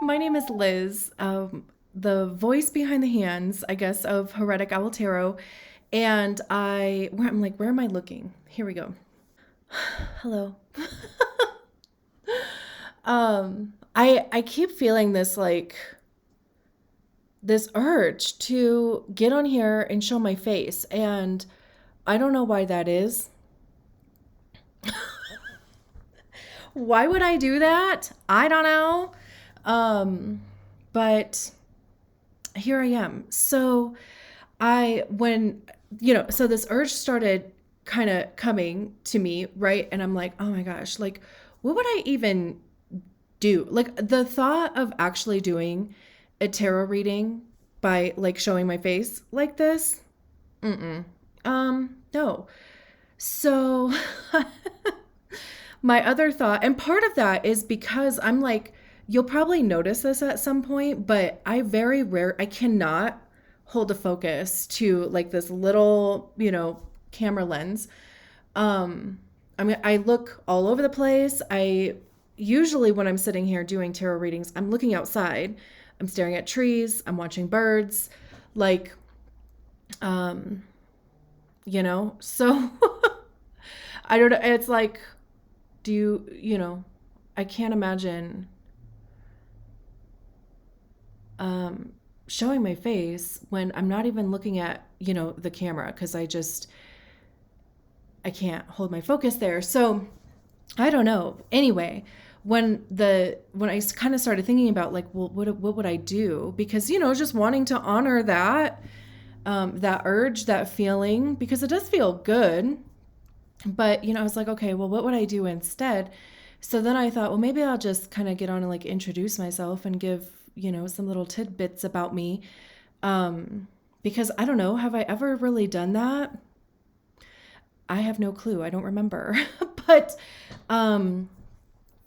My name is Liz, the voice behind the hands, I guess, of Heretic Tarot. And I'm like, where am I looking? Here we go. Hello. I keep feeling this urge to get on here and show my face, and I don't know why that is. Why would I do that? I don't know. Um, but here I am. So when, so this urge started kind of coming to me, right? And I'm like, oh my gosh, like, what would I even do? Like, the thought of actually doing a tarot reading by like showing my face like this, no. So my other thought, and part of that is because I'm like, you'll probably notice this at some point, but I cannot hold a focus to like this little, camera lens. I look all over the place. I usually, when I'm sitting here doing tarot readings, I'm looking outside. I'm staring at trees. I'm watching birds. Like, um, so I don't know. It's like, do I can't imagine um, showing my face when I'm not even looking at, the camera because I can't hold my focus there. So I don't know. Anyway, when I kind of started thinking about like, well, what would I do? Because just wanting to honor that urge, that feeling, because it does feel good. But I was like, okay, well, what would I do instead? So then I thought, well, maybe I'll just kind of get on and like introduce myself and give some little tidbits about me. Because I don't know, have I ever really done that? I have no clue. I don't remember. But um,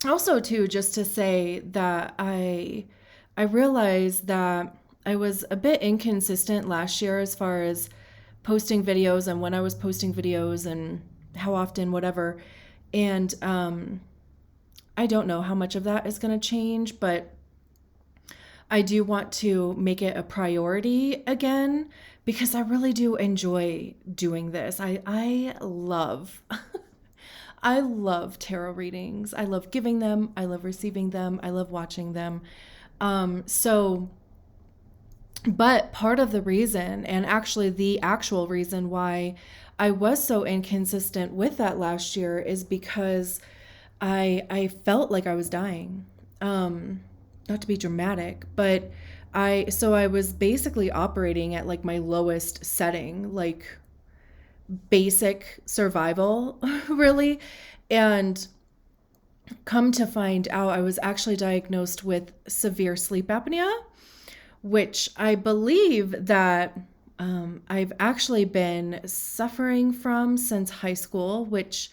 also too, just to say that I realized that I was a bit inconsistent last year as far as posting videos and when I was posting videos and how often, whatever. And I don't know how much of that is going to change, but I do want to make it a priority again because I really do enjoy doing this. I love I love tarot readings. I love giving them. I love receiving them. I love watching them. So, but part of the reason, and actually the actual reason why I was so inconsistent with that last year is because I felt like I was dying. Not to be dramatic, but I was basically operating at like my lowest setting, like basic survival, really. And come to find out, I was actually diagnosed with severe sleep apnea, which I believe that I've actually been suffering from since high school, which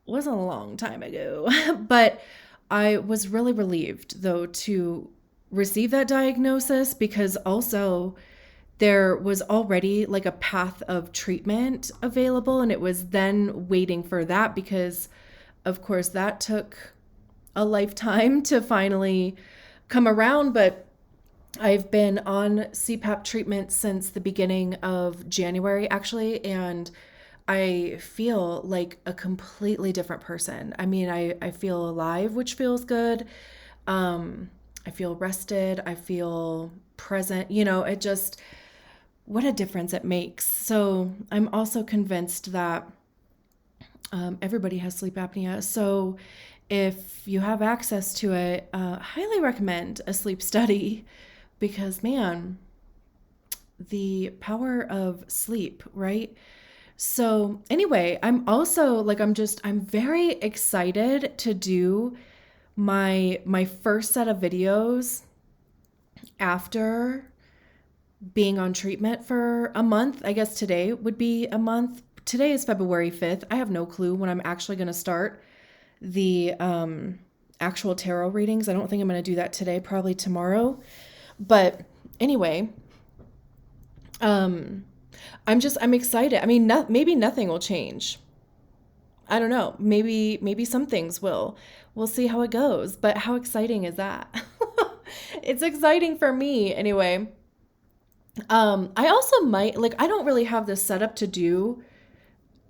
was a long time ago. But I was really relieved, though, to receive that diagnosis because also there was already like a path of treatment available, and it was then waiting for that because, of course, that took a lifetime to finally come around. But I've been on CPAP treatment since the beginning of January, actually, and I feel like a completely different person. I mean, I feel alive, which feels good. I feel rested. I feel present. It just, what a difference it makes. So I'm also convinced that everybody has sleep apnea. So if you have access to it, highly recommend a sleep study because, man, the power of sleep, right? So, anyway, I'm very excited to do my first set of videos after being on treatment for a month. I guess today would be a month. Today is February 5th. I have no clue when I'm actually going to start the actual tarot readings. I don't think I'm going to do that today, probably tomorrow. But anyway, um I'm excited. I mean, maybe nothing will change. I don't know. Maybe some things will. We'll see how it goes. But how exciting is that? It's exciting for me anyway. I also might like I don't really have this set up to do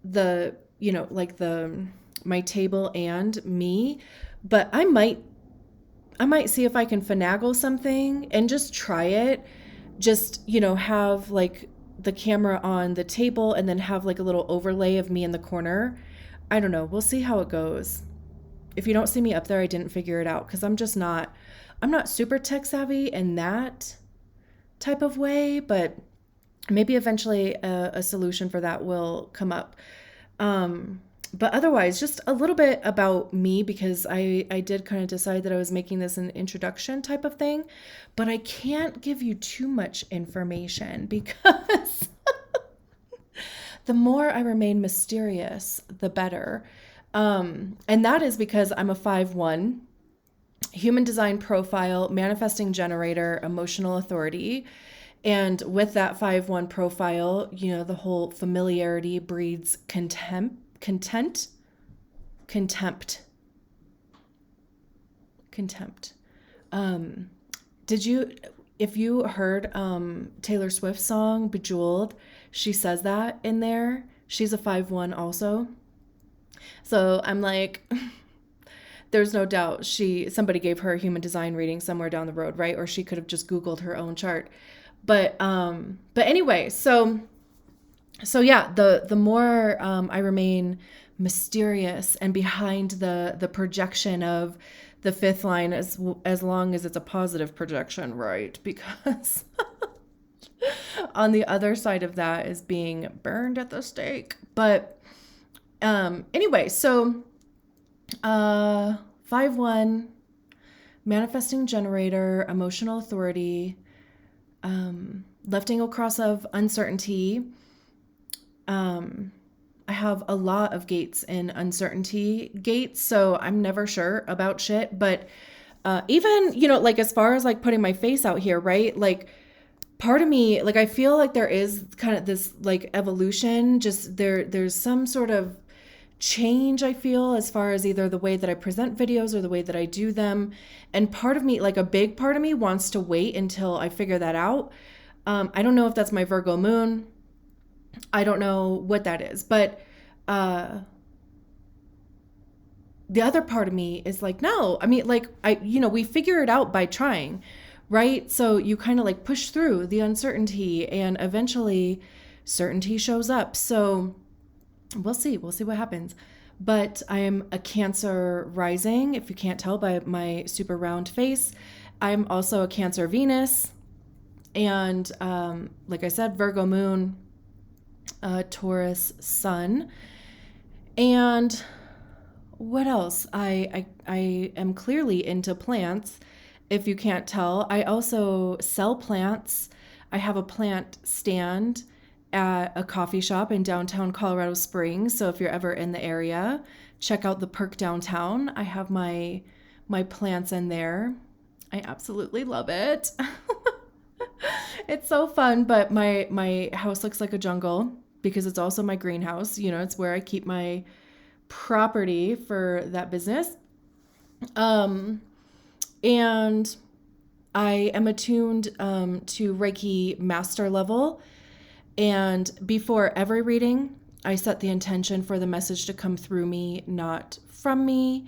the, like the my table and me, but I might see if I can finagle something and just try it. Just, have like the camera on the table and then have like a little overlay of me in the corner. I don't know. We'll see how it goes. If you don't see me up there, I didn't figure it out because I'm not super tech savvy in that type of way, but maybe eventually a solution for that will come up. But otherwise, just a little bit about me because I did kind of decide that I was making this an introduction type of thing, but I can't give you too much information because the more I remain mysterious, the better. And that is because I'm a 5/1 human design profile, manifesting generator, emotional authority. And with that 5/1 profile, the whole familiarity breeds contempt. Did you, if you heard Taylor Swift's song Bejeweled, she says that in there. She's a 5/1 also. So I'm like, there's no doubt somebody gave her a human design reading somewhere down the road, right? Or she could have just Googled her own chart. But anyway, so yeah, the more I remain mysterious and behind the projection of the fifth line, as long as it's a positive projection, right? Because on the other side of that is being burned at the stake. But anyway, so 5/1 manifesting generator, emotional authority, left angle cross of uncertainty. I have a lot of gates in uncertainty gates, so I'm never sure about shit. But even, like as far as like putting my face out here, right? Like part of me, like I feel like there is kind of this like evolution, just there's some sort of change I feel as far as either the way that I present videos or the way that I do them. And part of me, like a big part of me wants to wait until I figure that out. I don't know if that's my Virgo moon. I don't know what that is, but the other part of me is like, no, I mean, like we figure it out by trying, right? So you kind of like push through the uncertainty and eventually certainty shows up. So we'll see what happens. But I'm a Cancer rising, if you can't tell by my super round face. I'm also a Cancer Venus. And like I said, Virgo moon, Taurus sun. And what else? I am clearly into plants, if you can't tell. I also sell plants. I have a plant stand at a coffee shop in downtown Colorado Springs. So if you're ever in the area, check out the Perk downtown. I have my plants in there. I absolutely love it. It's so fun, but my house looks like a jungle because it's also my greenhouse. It's where I keep my property for that business. And I am attuned to Reiki master level. And before every reading, I set the intention for the message to come through me, not from me.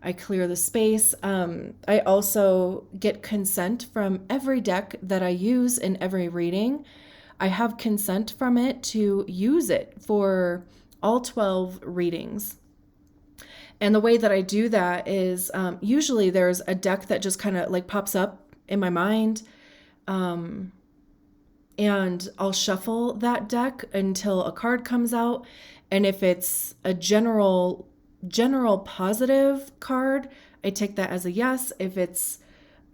I clear the space. I also get consent from every deck that I use in every reading. I have consent from it to use it for all 12 readings. And the way that I do that is usually there's a deck that just kind of like pops up in my mind. And I'll shuffle that deck until a card comes out. And if it's a general positive card, I take that as a yes. If it's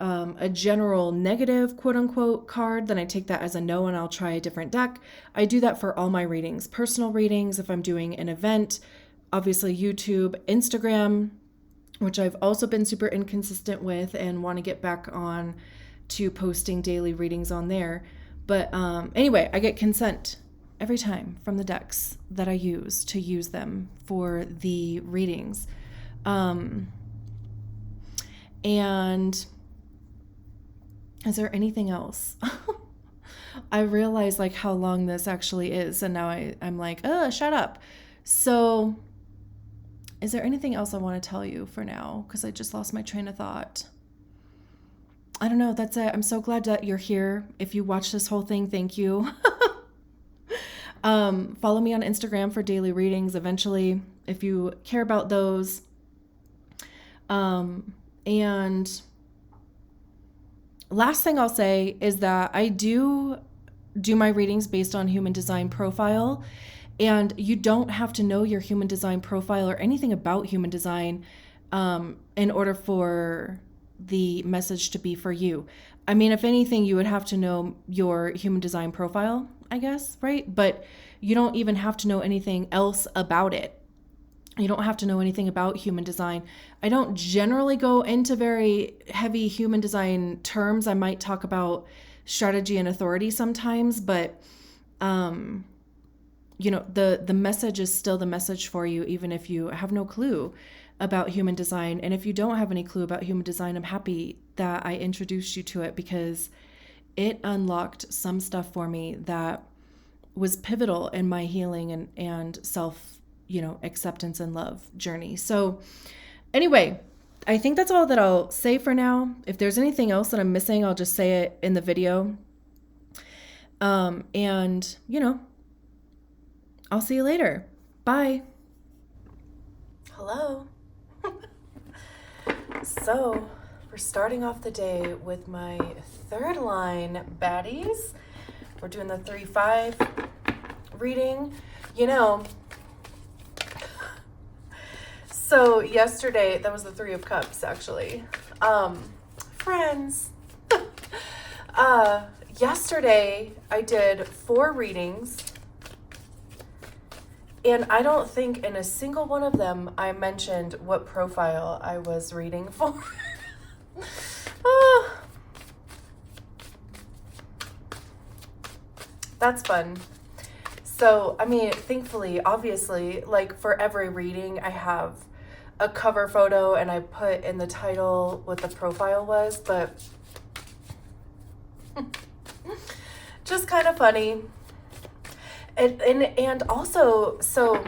a general negative, quote unquote, card, then I take that as a no and I'll try a different deck. I do that for all my readings, personal readings, if I'm doing an event, obviously YouTube, Instagram, which I've also been super inconsistent with and want to get back on to posting daily readings on there. But anyway, I get consent every time from the decks that I use to use them for the readings. And is there anything else? I realize like how long this actually is, and now I'm like, shut up. So is there anything else I want to tell you for now? Because I just lost my train of thought. I don't know. That's it. I'm so glad that you're here. If you watch this whole thing, thank you. Follow me on Instagram for daily readings eventually, if you care about those. And last thing I'll say is that I do my readings based on human design profile, and you don't have to know your human design profile or anything about human design in order for the message to be for you. I mean, if anything, you would have to know your human design profile, I guess, right? But you don't even have to know anything else about it. You don't have to know anything about human design. I don't generally go into very heavy human design terms. I might talk about strategy and authority sometimes, but the message is still the message for you, even if you have no clue about human design. And if you don't have any clue about human design, I'm happy that I introduced you to it, because it unlocked some stuff for me that was pivotal in my healing and self, acceptance and love journey. So anyway, I think that's all that I'll say for now. If there's anything else that I'm missing, I'll just say it in the video. And I'll see you later. Bye. Hello. So we're starting off the day with my third line baddies. We're doing the 3-5 reading. So yesterday, that was the 3 of Cups, actually. Friends. Yesterday, I did 4 readings. And I don't think in a single one of them I mentioned what profile I was reading for. That's fun. So, I mean, thankfully, obviously, like for every reading, I have a cover photo and I put in the title what the profile was, but just kind of funny. And also, so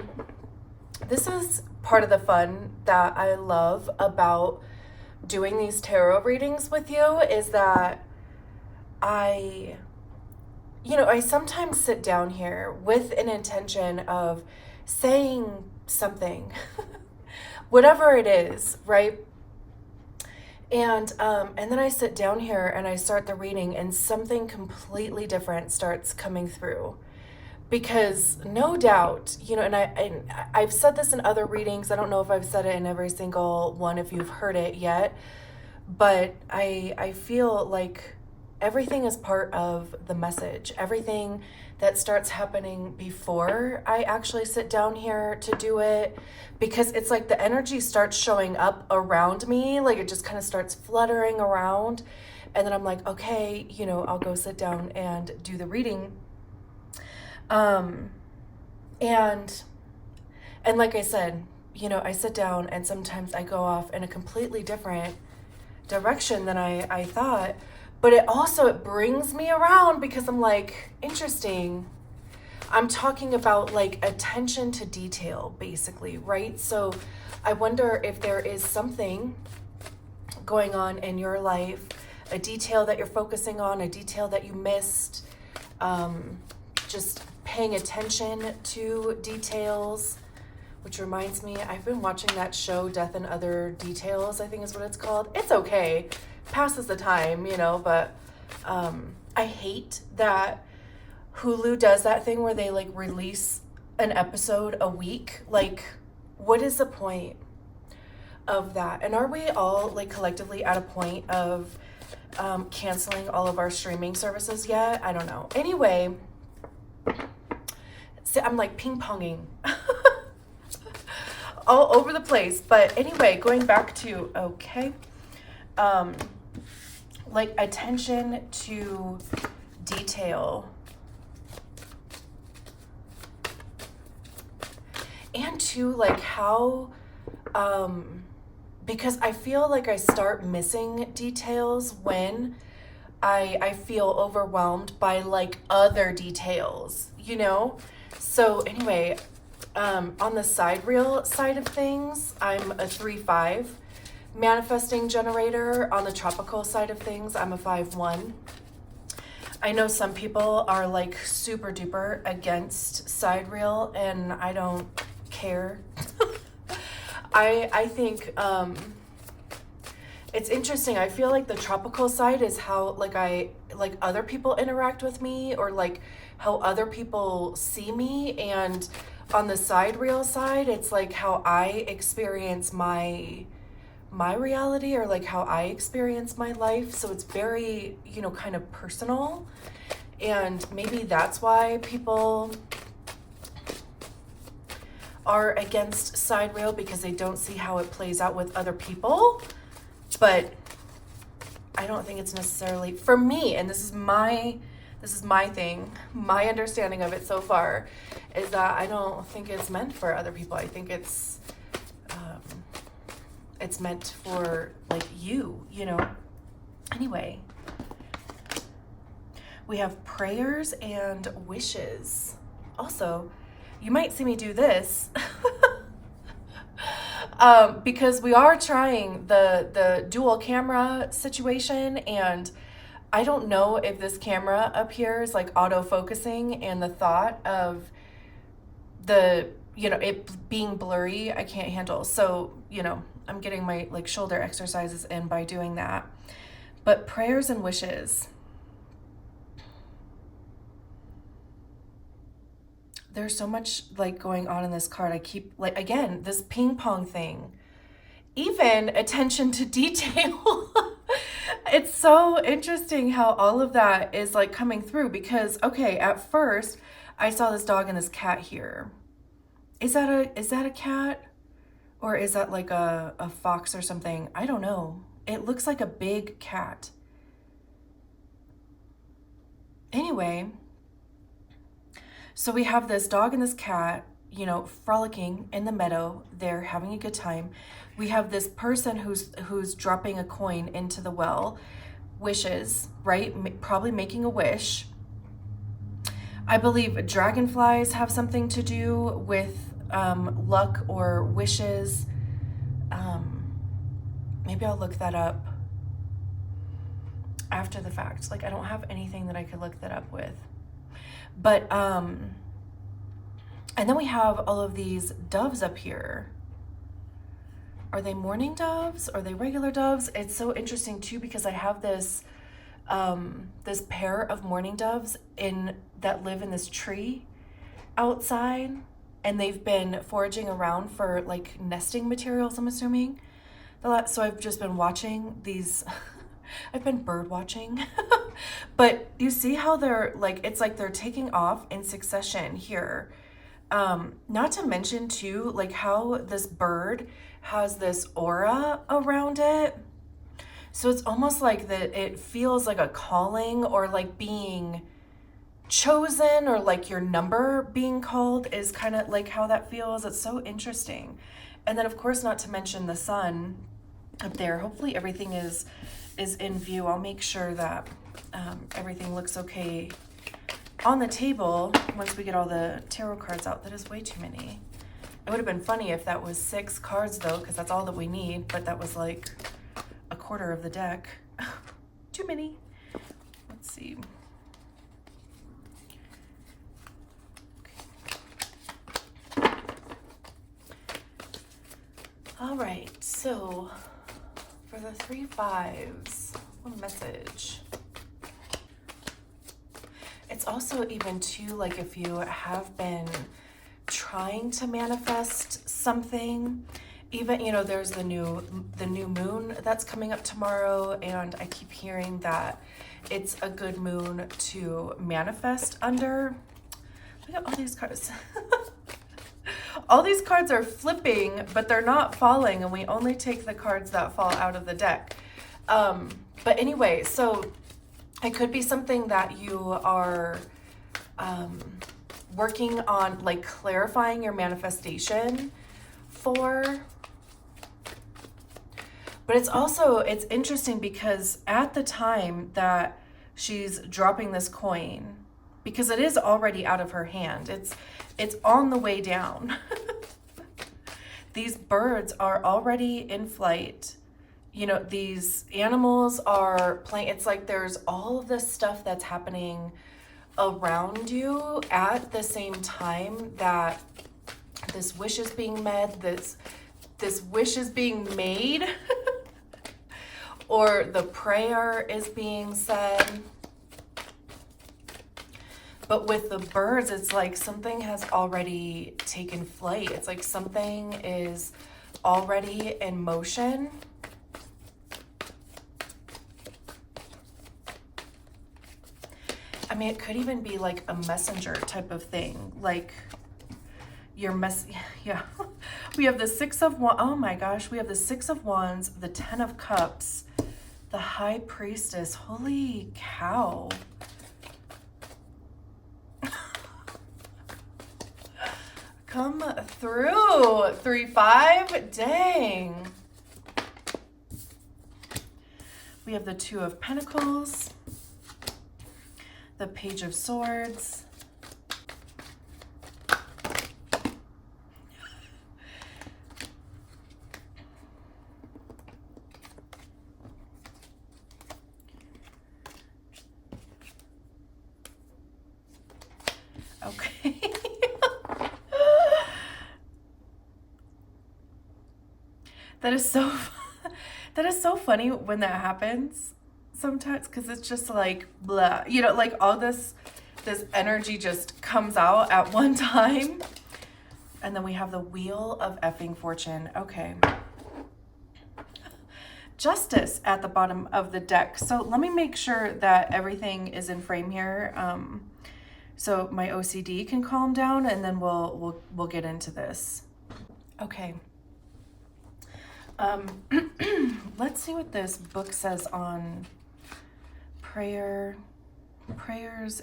this is part of the fun that I love about doing these tarot readings with you, is that I sometimes sit down here with an intention of saying something, whatever it is, right? And then I sit down here and I start the reading and something completely different starts coming through. Because no doubt, and I've said this in other readings. I don't know if I've said it in every single one if you've heard it yet, but I feel like everything is part of the message. Everything that starts happening before I actually sit down here to do it, because it's like the energy starts showing up around me, like it just kind of starts fluttering around, and then I'm like, okay, I'll go sit down and do the reading. And like I said, I sit down and sometimes I go off in a completely different direction than I thought, but it brings me around, because I'm like, interesting. I'm talking about like attention to detail, basically, right? So I wonder if there is something going on in your life, a detail that you're focusing on, a detail that you missed, just paying attention to details, which reminds me, I've been watching that show, Death and Other Details, I think is what it's called. It's okay. Passes the time, but I hate that Hulu does that thing where they like release an episode a week. Like, what is the point of that? And are we all like collectively at a point of canceling all of our streaming services yet? I don't know. Anyway, so I'm like ping-ponging all over the place. But anyway, going back to, like attention to detail. and too, like how, because I feel like I start missing details when I feel overwhelmed by like other details, you know? So anyway, on the sidereal side of things, I'm a 3-5 manifesting generator. On the tropical side of things, I'm a 5-1. I know some people are like super duper against sidereal, and I don't care. I think it's interesting. I feel like the tropical side is how like other people interact with me, or like how other people see me, and on the sidereal side, it's like how I experience my reality, or like how I experience my life. So it's very, you know, kind of personal. And maybe that's why people are against sidereal, because they don't see how it plays out with other people. But I don't think it's necessarily for me, and this is my thing, my understanding of it so far, is that I don't think it's meant for other people. I think it's meant for like you know. Anyway, we have prayers and wishes. Also, you might see me do this because we are trying the dual camera situation, and I don't know if this camera up here is like auto-focusing, and the thought of the, you know, it being blurry, I can't handle. So, you know, I'm getting my like shoulder exercises in by doing that. But prayers and wishes. There's so much like going on in this card. I keep like, again, this ping pong thing, even attention to detail. It's so interesting how all of that is like coming through, because okay, at first I saw this dog and this cat here. Is that a cat, or is that like a fox or something? I don't know. It looks like a big cat. Anyway, so we have this dog and this cat, you know, frolicking in the meadow. They're having a good time. We have this person who's dropping a coin into the well. Wishes, right? Probably making a wish. I believe dragonflies have something to do with luck or wishes. Maybe I'll look that up after the fact. Like, I don't have anything that I could look that up with. But, and then we have all of these doves up here. Are they mourning doves? Are they regular doves? It's so interesting too, because I have this, this pair of mourning doves that live in this tree outside, and they've been foraging around for like nesting materials, I'm assuming. So I've just been watching these, I've been bird watching, but you see how they're like, it's like they're taking off in succession here. Not to mention too, like how this bird has this aura around it. So it's almost like that it feels like a calling, or like being chosen, or like your number being called is kind of like how that feels. It's so interesting. And then of course, not to mention the sun up there. Hopefully everything is in view. I'll make sure that everything looks okay on the table once we get all the tarot cards out. That is way too many. It would have been funny if that was 6 cards though, because that's all that we need, but that was like a quarter of the deck. Too many. Let's see. Okay. All right, so for the 3 5s, what message? It's also even too, like if you have been trying to manifest something, even, you know, there's the new moon that's coming up tomorrow, and I keep hearing that it's a good moon to manifest under. Look at all these cards. All these cards are flipping, but they're not falling, and we only take the cards that fall out of the deck. But anyway, so it could be something that you are working on like clarifying your manifestation for. But it's interesting because at the time that she's dropping this coin, because it is already out of her hand, it's on the way down. These birds are already in flight. You know, these animals are playing. It's like there's all of this stuff that's happening around you at the same time that this wish is being met, this wish is being made, or the prayer is being said. But with the birds, it's like something has already taken flight. It's like something is already in motion. I mean, it could even be like a messenger type of thing. Like your yeah. We have the Six of Wands. Oh my gosh. We have the Six of Wands, the Ten of Cups, the High Priestess. Holy cow. Come through. 3-5. Dang. We have the Two of Pentacles, the Page of Swords, okay. That is so funny when that happens sometimes, because it's just like blah, you know, like all this energy just comes out at one time. And then we have the Wheel of Effing Fortune. Okay. Justice at the bottom of the deck. So let me make sure that everything is in frame here, so my OCD can calm down, and then we'll get into this. Okay. Let's see what this book says on prayers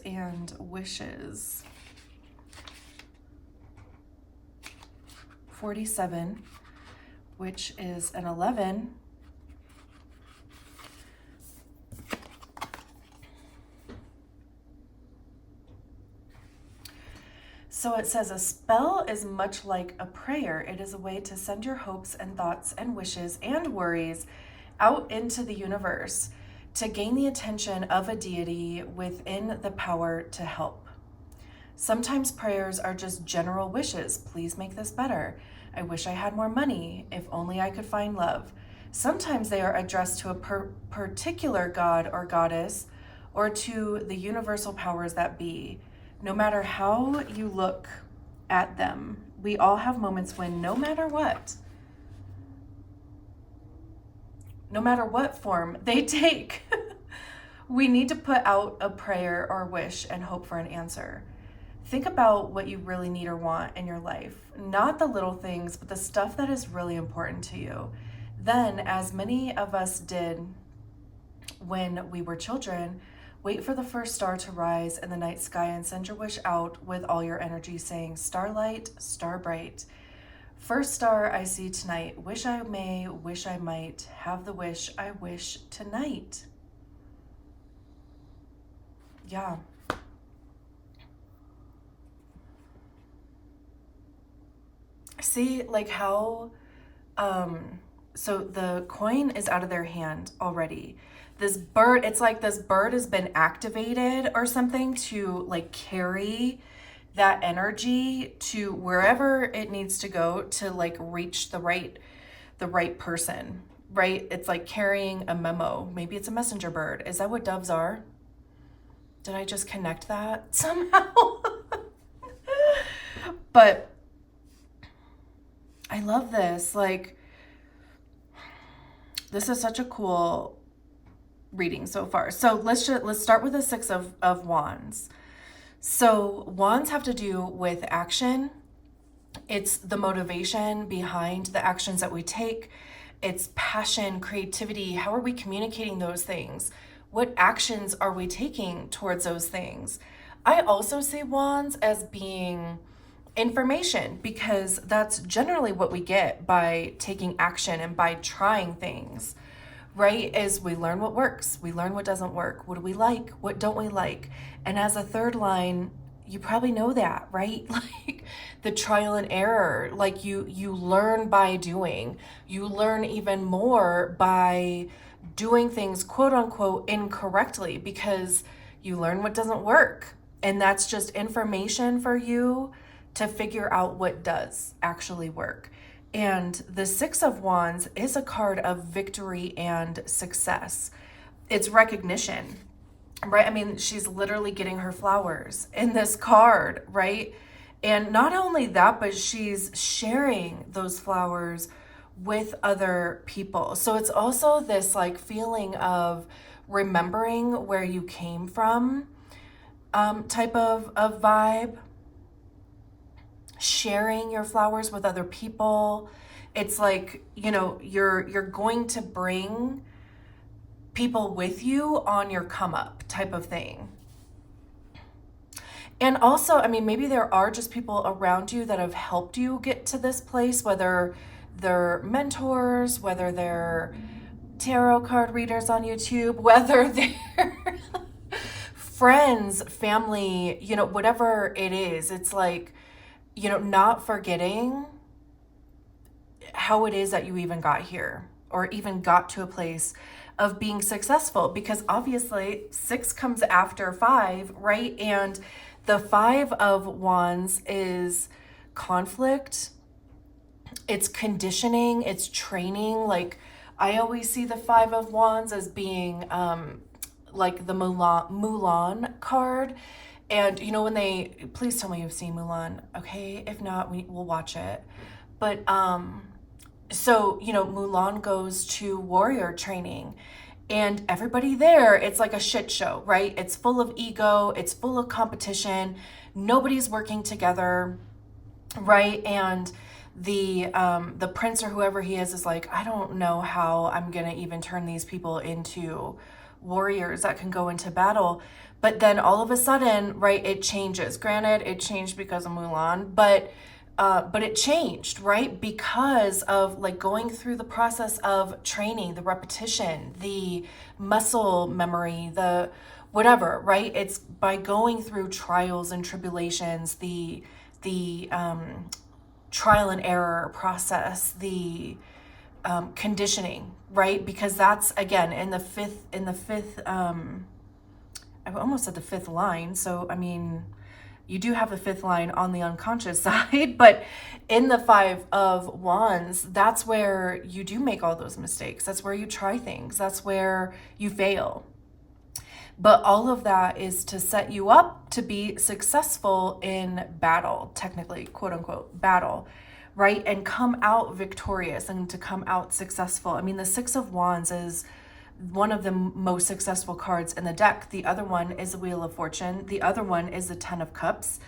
and wishes. 47, which is an 11. So it says, a spell is much like a prayer. It is a way to send your hopes and thoughts and wishes and worries out into the universe to gain the attention of a deity within the power to help. Sometimes prayers are just general wishes. Please make this better. I wish I had more money. If only I could find love. Sometimes they are addressed to a particular god or goddess, or to the universal powers that be. No matter how you look at them, we all have moments when no matter what form they take, we need to put out a prayer or wish and hope for an answer. Think about what you really need or want in your life, not the little things, but the stuff that is really important to you. Then, as many of us did when we were children, wait for the first star to rise in the night sky and send your wish out with all your energy, saying, starlight, star bright. First star I see tonight, wish I may, wish I might, have the wish I wish tonight. Yeah. See, like how, so the coin is out of their hand already. This bird, it's like this bird has been activated or something to like carry that energy to wherever it needs to go to like reach the right person, right? It's like carrying a memo. Maybe it's a messenger bird. Is that what doves are? Did I just connect that somehow? But I love this. Like, this is such a cool reading so far. So let's start with the Six of Wands. So wands have to do with action. It's the motivation behind the actions that we take. It's passion, creativity. How are we communicating those things? What actions are we taking towards those things? I also see wands as being information, because that's generally what we get by taking action and by trying things, right? Is we learn what works, we learn what doesn't work, what do we like, what don't we like. And as a third line, you probably know that, right? Like the trial and error, like you learn by doing. You learn even more by doing things quote unquote incorrectly, because you learn what doesn't work. And that's just information for you to figure out what does actually work. And the Six of Wands is a card of victory and success. It's recognition, right? I mean, she's literally getting her flowers in this card, right? And not only that, but she's sharing those flowers with other people. So it's also this like feeling of remembering where you came from, type of vibe. Sharing your flowers with other people. It's like, you know, you're going to bring people with you on your come up type of thing. And also, I mean, maybe there are just people around you that have helped you get to this place, whether they're mentors, whether they're tarot card readers on YouTube, whether they're friends, family, you know, whatever it is. It's like, you know, not forgetting how it is that you even got here, or even got to a place of being successful, because obviously 6 comes after 5, right? And the 5 of Wands is conflict, it's conditioning, it's training. Like I always see the 5 of Wands as being like the Mulan card. And you know, when they, please tell me you've seen Mulan, okay? If not, we'll watch it. But so you know, Mulan goes to warrior training, and everybody there, it's like a shit show, right? It's full of ego, it's full of competition, nobody's working together, right? And the prince or whoever he is like, I don't know how I'm gonna even turn these people into warriors that can go into battle. But then all of a sudden, right, it changes. Granted, it changed because of Mulan, but it changed, right? Because of like going through the process of training, the repetition, the muscle memory, the whatever, right? It's by going through trials and tribulations, the trial and error process, the conditioning, right? Because that's again in the fifth I almost said the 5th line. So I mean, you do have the 5th line on the unconscious side, but in the 5 of Wands, that's where you do make all those mistakes. That's where you try things. That's where you fail. But all of that is to set you up to be successful in battle, technically, quote unquote, battle, right? And come out victorious and to come out successful. I mean, the 6 of Wands is one of the most successful cards in the deck. The other one is the Wheel of Fortune. The other one is the 10 of Cups.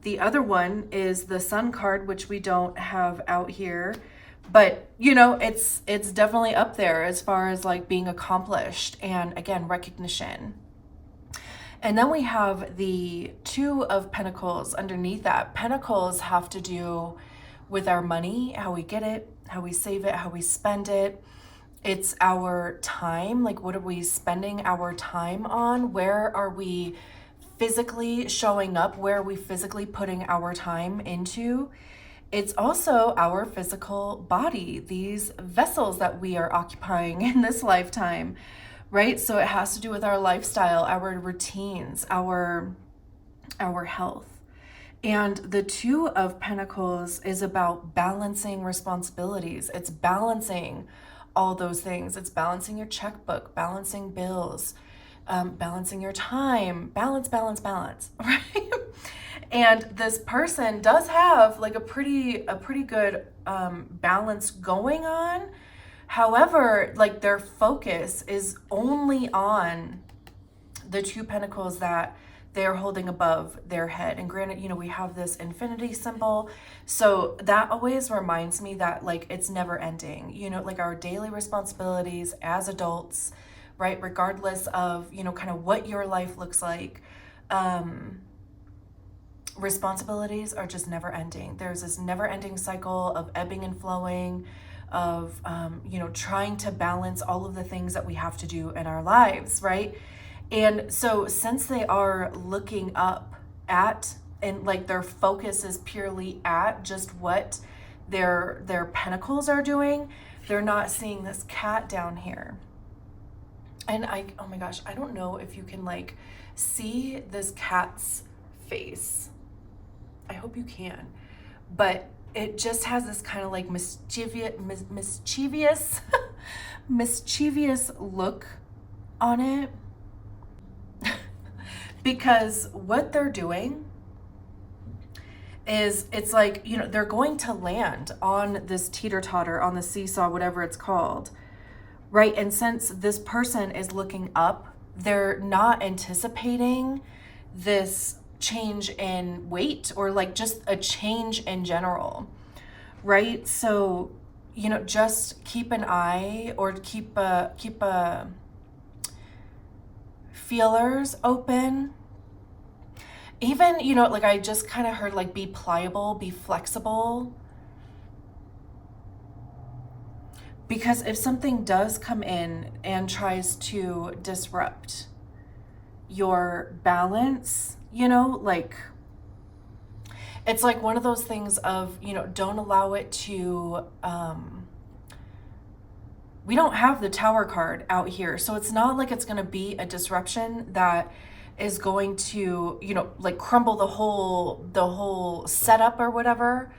The other one is the Sun card, which we don't have out here. But, you know, it's definitely up there as far as like being accomplished and, again, recognition. And then we have the 2 of Pentacles underneath that. Pentacles have to do with our money, how we get it, how we save it, how we spend it. It's our time. Like, what are we spending our time on? Where are we physically showing up? Where are we physically putting our time into? It's also our physical body, these vessels that we are occupying in this lifetime, right? So it has to do with our lifestyle, our routines, our health. And the 2 of Pentacles is about balancing responsibilities. It's balancing all those things. It's balancing your checkbook, balancing bills, balancing your time, balance, right? And this person does have like a pretty good balance going on. However, like their focus is only on the 2 pentacles that they're holding above their head. And granted, you know, we have this infinity symbol. So that always reminds me that like it's never ending, you know, like our daily responsibilities as adults, right? Regardless of, you know, kind of what your life looks like. responsibilities are just never ending. There's this never ending cycle of ebbing and flowing, of, trying to balance all of the things that we have to do in our lives, right? And so since they are looking up at, and like their focus is purely at just what their pentacles are doing, they're not seeing this cat down here. And oh my gosh, I don't know if you can like see this cat's face. I hope you can, but it just has this kind of like mischievous look on it. Because what they're doing is, it's like, they're going to land on this teeter-totter, on the seesaw, whatever it's called, right? And since this person is looking up, they're not anticipating this change in weight, or like just a change in general, right? So, just keep an eye, or keep a feelers open. Even, like I just kind of heard like be pliable, be flexible. Because if something does come in and tries to disrupt your balance, like it's like one of those things of, don't allow it to, we don't have the Tower card out here. So it's not like it's going to be a disruption that is going to, like crumble the whole setup or whatever,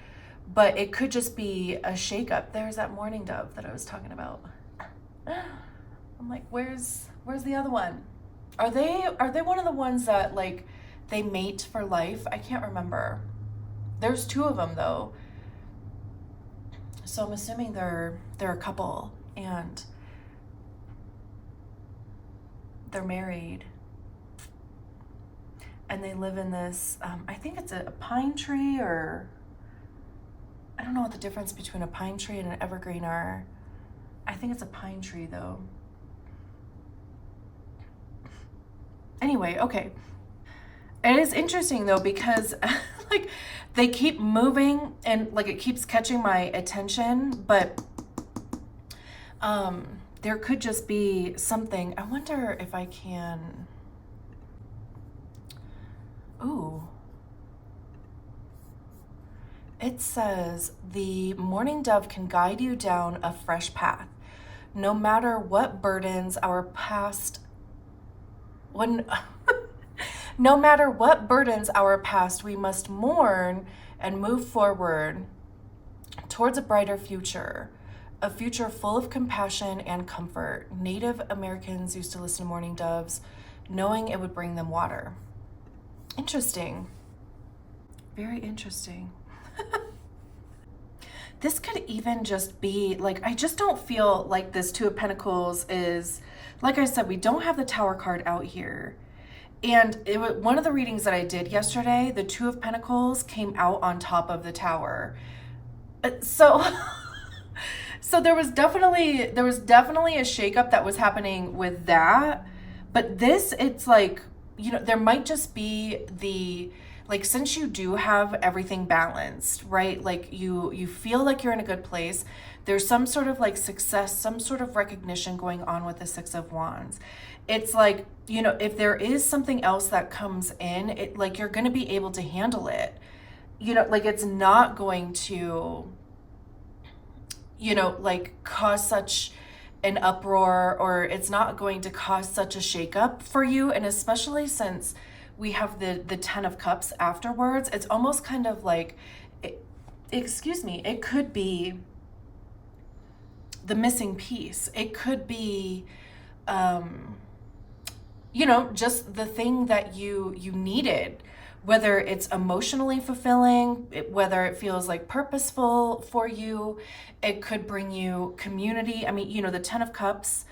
but it could just be a shakeup. There's that mourning dove that I was talking about. I'm like, where's the other one? Are they one of the ones that like they mate for life? I can't remember. There's two of them though. So I'm assuming they're a couple and they're married. And they live in this, I think it's a pine tree, or I don't know what the difference between a pine tree and an evergreen are. I think it's a pine tree though. Anyway, okay. It is interesting though, because like they keep moving and like it keeps catching my attention, but there could just be something. I wonder if I can. Ooh. It says, the mourning dove can guide you down a fresh path. No matter what burdens our past, no matter what burdens our past, we must mourn and move forward towards a brighter future, a future full of compassion and comfort. Native Americans used to listen to mourning doves, knowing it would bring them water. Interesting. Very interesting. This could even just be like, I just don't feel like this Two of Pentacles is, like I said, we don't have the Tower card out here. And it was one of the readings that I did yesterday, the Two of Pentacles came out on top of the Tower. So there was definitely a shakeup that was happening with that. But this, it's like, there might just be like, since you do have everything balanced, right? Like you feel like you're in a good place. There's some sort of like success, some sort of recognition going on with the Six of Wands. It's like, if there is something else that comes in, it like you're going to be able to handle it. Like it's not going to, like cause such an uproar, or it's not going to cause such a shakeup for you. And especially since we have the Ten of Cups afterwards, it's almost kind of like, it could be the missing piece. It could be, just the thing that you needed, whether it's emotionally fulfilling, whether it feels like purposeful for you. It could bring you community. I mean, the Ten of Cups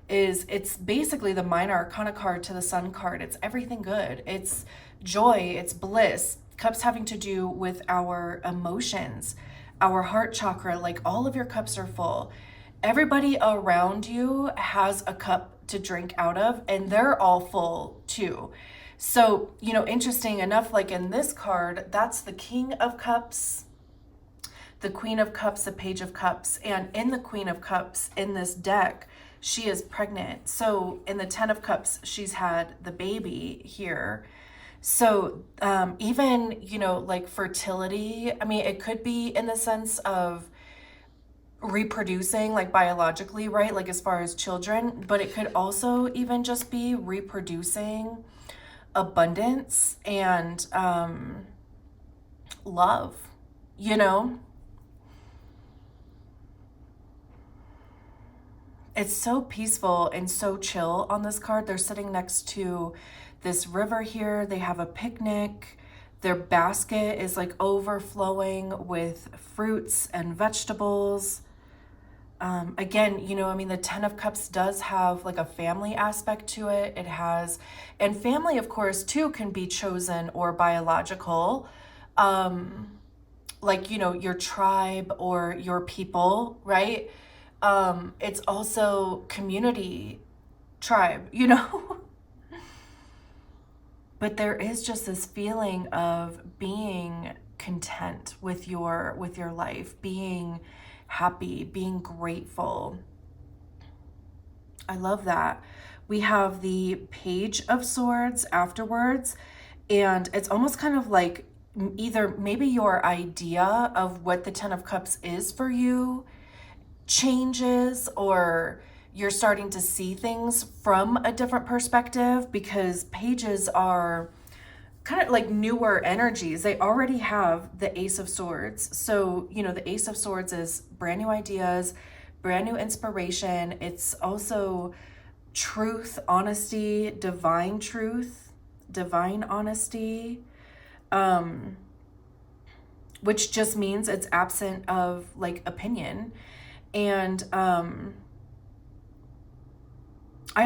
it's basically the minor arcana card to the Sun card. It's everything good. It's joy, it's bliss. Cups having to do with our emotions, our heart chakra, like all of your cups are full. Everybody around you has a cup to drink out of, and they're all full too. So, interesting enough, like in this card, that's the King of Cups, the Queen of Cups, the Page of Cups. And in the Queen of Cups, in this deck, she is pregnant. So in the Ten of Cups, she's had the baby here. So even, like fertility, I mean, it could be in the sense of reproducing, like biologically, right? Like as far as children, but it could also even just be reproducing abundance and love, you know? It's so peaceful and so chill on this card. They're sitting next to this river here. They have a picnic. Their basket is like overflowing with fruits and vegetables. Again, I mean, the Ten of Cups does have like a family aspect to it. It has, and family, of course, too, can be chosen or biological. Like, your tribe or your people, right? It's also community, tribe, But there is just this feeling of being content with your life, being happy, being grateful. I love that. We have the Page of Swords afterwards, and it's almost kind of like either maybe your idea of what the Ten of Cups is for you changes, or you're starting to see things from a different perspective, because pages are kind of like newer energies. They already have the Ace of Swords. So, the Ace of Swords is brand new ideas, brand new inspiration. It's also truth, honesty, divine truth, divine honesty, which just means it's absent of like opinion. And I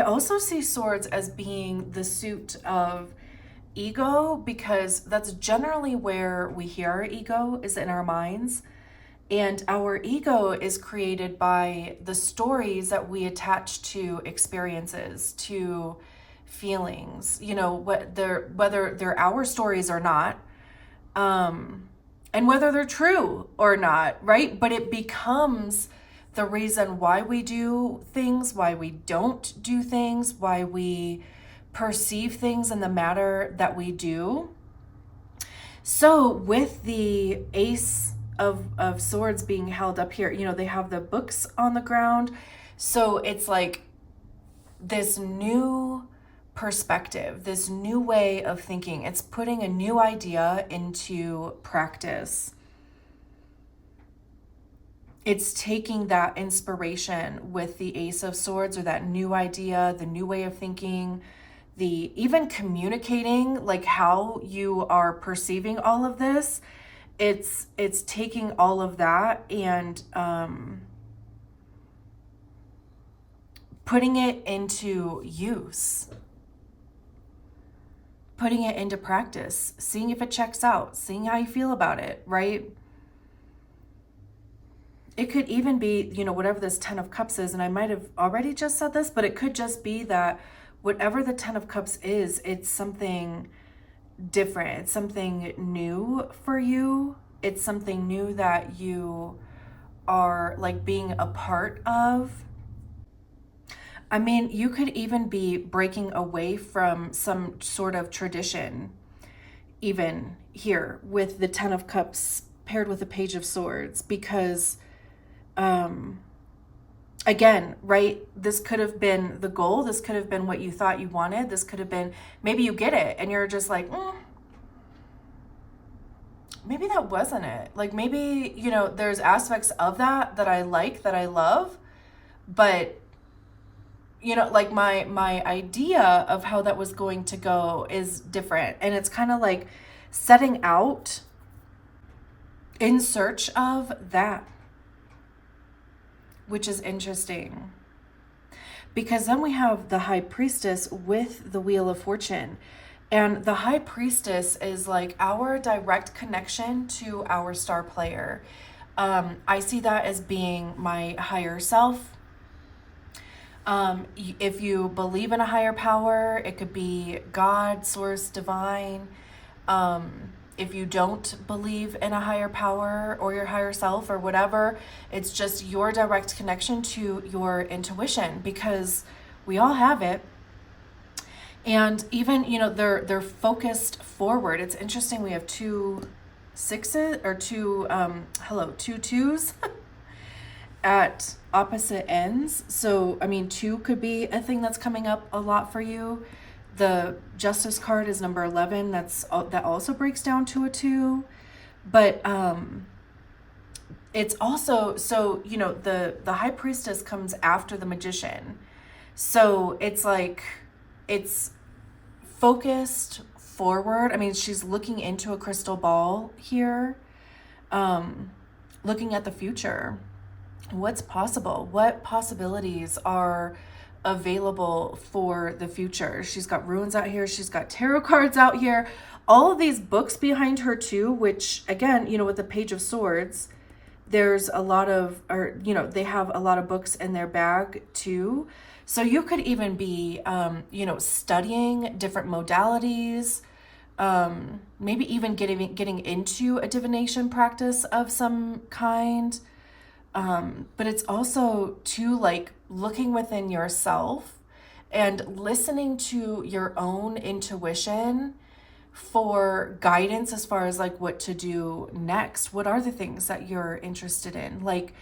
also see swords as being the suit of ego, because that's generally where we hear our ego, is in our minds. And our ego is created by the stories that we attach to experiences, to feelings, whether they're our stories or not, and whether they're true or not, right? But it becomes the reason why we do things, why we don't do things, why we perceive things in the manner that we do. So with the Ace of Swords being held up here, they have the books on the ground. So it's like this new perspective, this new way of thinking. It's putting a new idea into practice. It's taking that inspiration with the Ace of Swords, or that new idea, the new way of thinking, the even communicating, like how you are perceiving all of this. It's taking all of that and putting it into use, putting it into practice, seeing if it checks out, seeing how you feel about it, right? It could even be, whatever this Ten of Cups is, and I might have already just said this, but it could just be that whatever the Ten of Cups is, it's something different. It's something new for you. It's something new that you are like being a part of. I mean, you could even be breaking away from some sort of tradition, even here with the Ten of Cups paired with the Page of Swords, because again, right, this could have been the goal. This could have been what you thought you wanted. This could have been, maybe you get it and you're just like, maybe that wasn't it. Like maybe, there's aspects of that I like, that I love, but like my idea of how that was going to go is different. And it's kind of like setting out in search of that, which is interesting. Because then we have the High Priestess with the Wheel of Fortune. And the High Priestess is like our direct connection to our star player. I see that as being my higher self. If you believe in a higher power, it could be God, source, divine. If you don't believe in a higher power or your higher self or whatever, it's just your direct connection to your intuition, because we all have it. And even, they're focused forward. It's interesting. We have two sixes or two twos at opposite ends. So, I mean, 2 could be a thing that's coming up a lot for you. The Justice card is number 11. That also breaks down to a 2. But it's also, so, the High Priestess comes after the Magician. So it's like, it's focused forward. I mean, she's looking into a crystal ball here, looking at the future. What's possible? What possibilities are available for the future? She's got runes out here. She's got tarot cards out here. All of these books behind her too, which again, with the Page of Swords, there's a lot of, they have a lot of books in their bag too. So you could even be, studying different modalities, maybe even getting into a divination practice of some kind. But it's also too, like, looking within yourself and listening to your own intuition for guidance as far as like what to do next. What are the things that you're interested in? Like,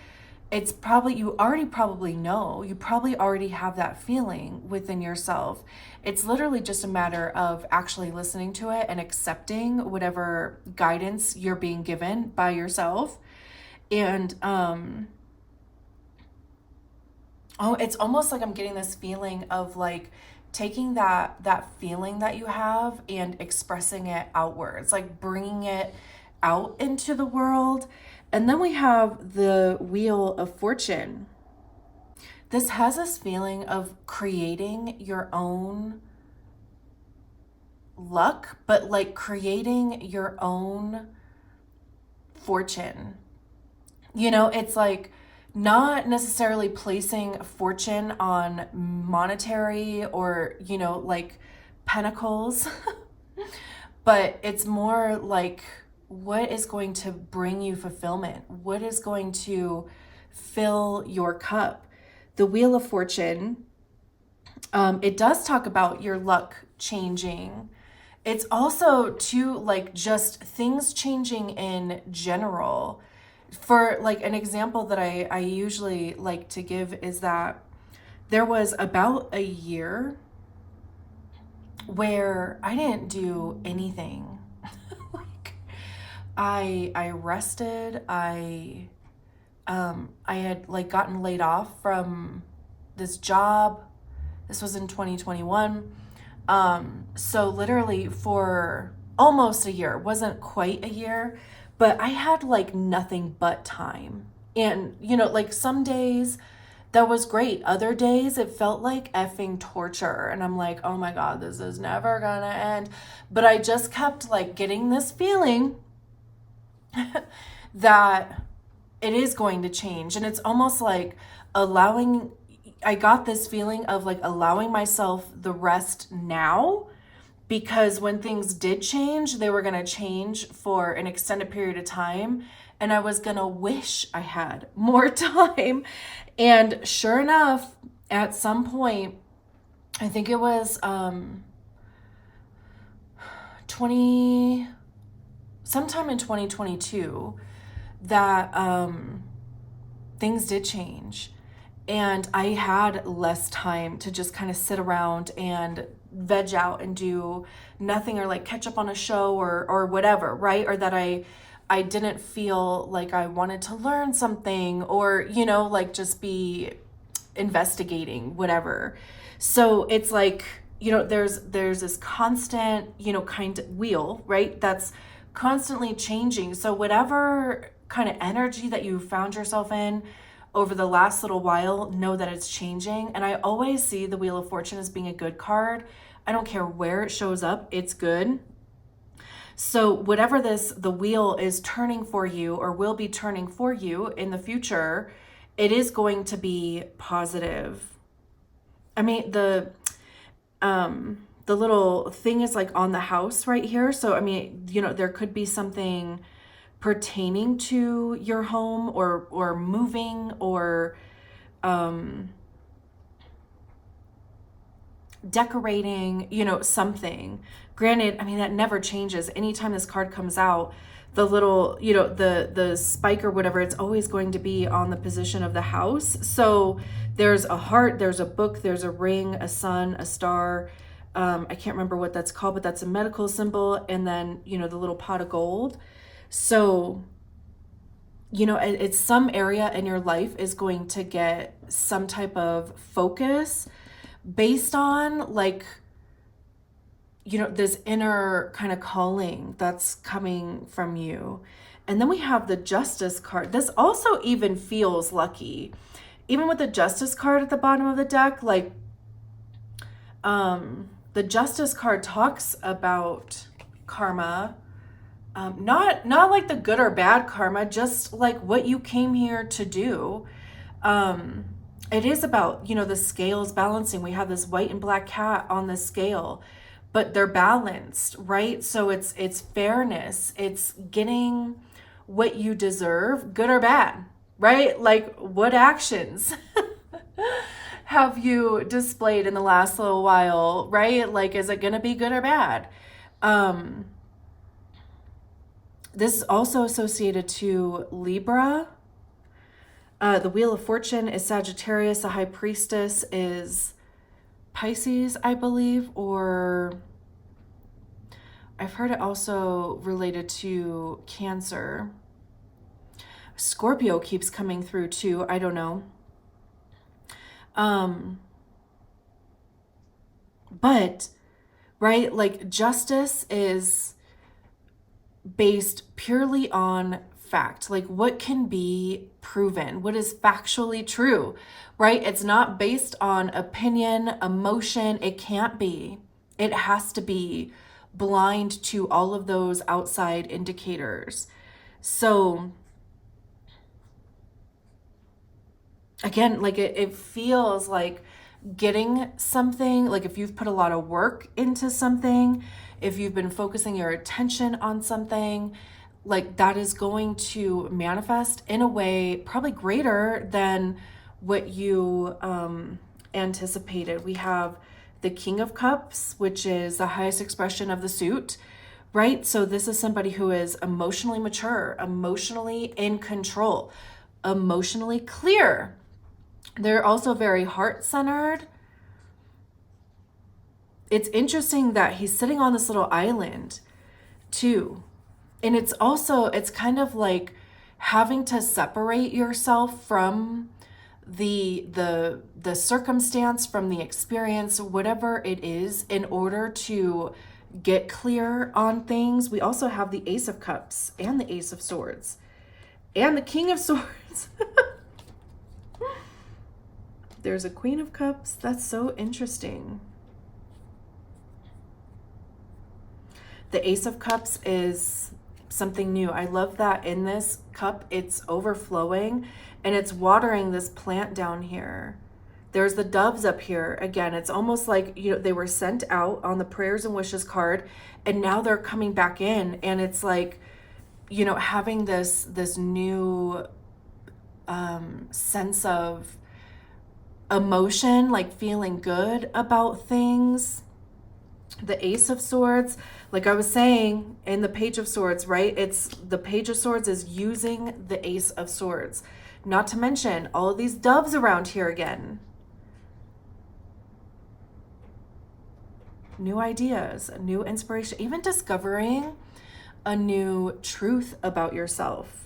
it's probably, you probably know, you probably already have that feeling within yourself. It's literally just a matter of actually listening to it and accepting whatever guidance you're being given by yourself. And it's almost like I'm getting this feeling of like taking that feeling that you have and expressing it outwards, like bringing it out into the world. And then we have the Wheel of Fortune. This has this feeling of creating your own luck, but like creating your own fortune. It's like not necessarily placing fortune on monetary or, like pentacles, but it's more like what is going to bring you fulfillment? What is going to fill your cup? The Wheel of Fortune, it does talk about your luck changing. It's also too, like, just things changing in general. For like an example that I usually like to give is that there was about a year where I didn't do anything. Like I rested. I had like gotten laid off from this job. This was in 2021. So literally for almost a year, wasn't quite a year, but I had like nothing but time. And, like some days that was great. Other days it felt like effing torture. And I'm like, oh my God, this is never gonna end. But I just kept like getting this feeling that it is going to change. And it's almost like I got this feeling of like allowing myself the rest now, because when things did change, they were going to change for an extended period of time. And I was going to wish I had more time. And sure enough, at some point, I think it was sometime in 2022, that things did change. And I had less time to just kind of sit around and veg out and do nothing, or like catch up on a show or whatever, right? Or that I didn't feel like I wanted to learn something, or, like just be investigating, whatever. So it's like, there's this constant, kind of wheel, right? That's constantly changing. So whatever kind of energy that you found yourself in over the last little while, know that it's changing. And I always see the Wheel of Fortune as being a good card. I don't care where it shows up, it's good. So whatever the wheel is turning for you, or will be turning for you in the future, it is going to be positive. I mean, the little thing is like on the house right here. So, I mean, there could be something pertaining to your home or moving or decorating, something. Granted, I mean, that never changes. Anytime this card comes out, the little, the spike or whatever, it's always going to be on the position of the house. So there's a heart, there's a book, there's a ring, a sun, a star. I can't remember what that's called, but that's a medical symbol. And then, the little pot of gold. So, it's some area in your life is going to get some type of focus based on like, this inner kind of calling that's coming from you. And then we have the Justice card. This also even feels lucky. Even with the Justice card at the bottom of the deck, like the Justice card talks about karma. Not like the good or bad karma, just like what you came here to do. It is about, the scales balancing. We have this white and black cat on the scale, but they're balanced, right? So it's fairness. It's getting what you deserve, good or bad, right? Like what actions have you displayed in the last little while, right? Like, is it going to be good or bad? This is also associated to Libra. The Wheel of Fortune is Sagittarius. The High Priestess is Pisces, I believe, or I've heard it also related to Cancer. Scorpio keeps coming through too. I don't know. But, right, like justice is based purely on fact, like what can be proven, what is factually true, right? It's not based on opinion, emotion. It can't be. It has to be blind to all of those outside indicators. So again, like it feels like getting something, like if you've put a lot of work into something, if you've been focusing your attention on something, like that is going to manifest in a way probably greater than what you anticipated. We have the King of Cups, which is the highest expression of the suit, right? So this is somebody who is emotionally mature, emotionally in control, emotionally clear. They're also very heart-centered. It's interesting that he's sitting on this little island too. And it's kind of like having to separate yourself from the circumstance, from the experience, whatever it is, in order to get clear on things. We also have the Ace of Cups and the Ace of Swords and the King of Swords. There's a Queen of Cups. That's so interesting. The Ace of Cups is something new. I love that in this cup, it's overflowing and it's watering this plant down here. There's the doves up here. Again, it's almost like, they were sent out on the prayers and wishes card and now they're coming back in, and it's like, having this new sense of emotion, like feeling good about things. The Ace of Swords, like I was saying in the Page of Swords, right? It's the Page of Swords is using the Ace of Swords. Not to mention all of these doves around here again. New ideas, new inspiration, even discovering a new truth about yourself.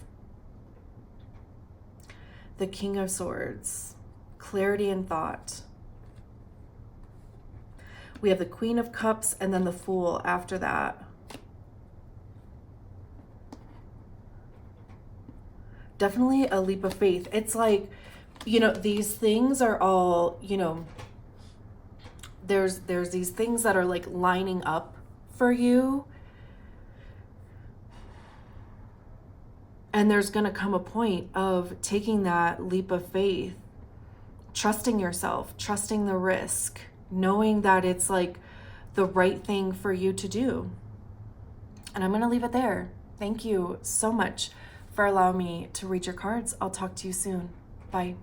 The King of Swords, clarity in thought. We have the Queen of Cups and then the Fool after that. Definitely a leap of faith. It's like, these things are all, there's these things that are like lining up for you. And there's going to come a point of taking that leap of faith, trusting yourself, trusting the risk, knowing that it's like the right thing for you to do. And I'm going to leave it there. Thank you so much for allowing me to read your cards. I'll talk to you soon. Bye.